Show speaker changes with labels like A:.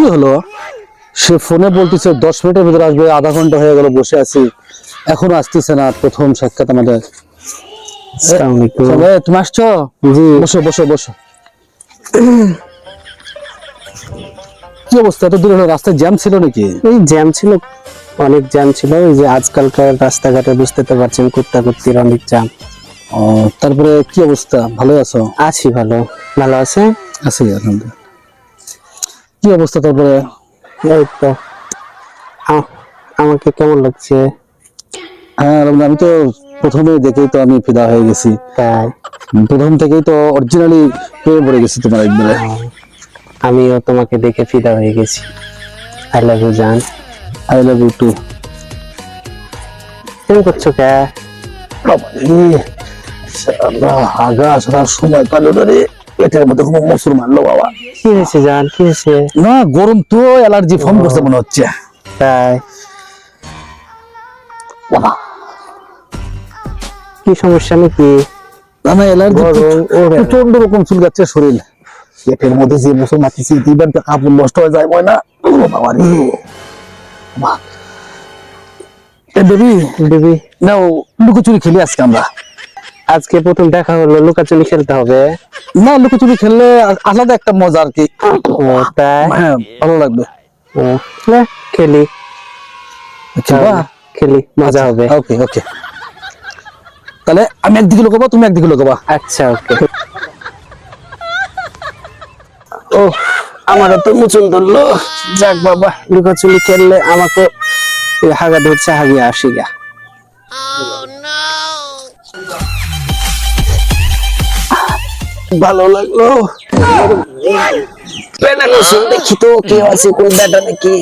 A: কি হলো? সে ফোনে বলতেছে 10 মিনিটের ভিতরে আসবে, আধা ঘন্টা হয়ে গেল বসে আছি, এখনো আসতেছে না। প্রথম সাক্ষাৎ আমাদের।
B: আসসালামু আলাইকুম।
A: তুমি আসছো?
B: জি।
A: বসো বসো বসো। কি অবস্থা? এত দূরে হলো, রাস্তায় জ্যাম ছিল নাকি?
B: এই জ্যাম ছিল, অনেক জ্যাম ছিল। ওই যে আজকালকার রাস্তাঘাটে বুঝতে তো পারছেন, কুত্তাকুত্তির অনেক জ্যাম।
A: ও, তারপরে কি অবস্থা? ভালো আছো?
B: আছি ভালো। ভালো আছে?
A: আছি আলহামদুলিল্লাহ। কি অবস্থা তারপরে?
B: এই তো আমাকে কেমন লাগছে?
A: হ্যাঁ আলহামদুলিল্লাহ, আমি তো প্রথমে দেখেই তো আমি ফিদা হয়ে গেছি।
B: তাই?
A: প্রথম থেকেই তো অরিজিনালি প্রেমে পড়ে গেছি তোমার একবারে।
B: আমিও তোমাকে দেখে ফিদা হয়ে গেছি। আই লাভ ইউ জান।
A: I love you too.
B: কেমন করছো কে?
A: আগা আসার সময় পালো রে, পেটের মধ্যে কোনো মসুর মারলো বাবা।
B: কি হয়েছে জান, কি হয়েছে?
A: না, গরম তো, অ্যালার্জি ফর্ম করছে মনে হচ্ছে।
B: তাই?
A: বাবা,
B: কি সমস্যা নাকি?
A: না না, অ্যালার্জি
B: গরম ওরে।
A: প্রচন্ড রকম চুলকাচ্ছে শরীর। পেটের মধ্যে যে মসুর মারতেছি, দিবার কাপড় নষ্ট হয়ে যায় মনে না। ও বাবা রে বাবা। এ বেবি,
B: দিবি,
A: নাও লুকোচুরি খেলি আজকে আমরা।
B: আজকে প্রথম দেখা হলো, লুকাচুরি খেলতে হবে।
A: না, লুকোচুরি খেললে আলাদা একটা মজা আর কি।
B: ও তাই?
A: হ্যাঁ, ভালো লাগবে।
B: ও, না, খেলি।
A: খেলবা?
B: খেলি, মজা হবে।
A: ওকে ওকে, তাহলে আমি একদিকে লুকাবো, তুমি একদিকে লুকাবা।
B: আচ্ছা, ওকে। ও, আমারও তো মুচন ধরলো। যাক বাবা, লুকাচুরি খেললে আমাকে হাগা ধরছে, হাগিয়ে আসি গা। ভালো লাগলো। দেখি তো কেউ আছে, কোন ব্যাটা নাকি।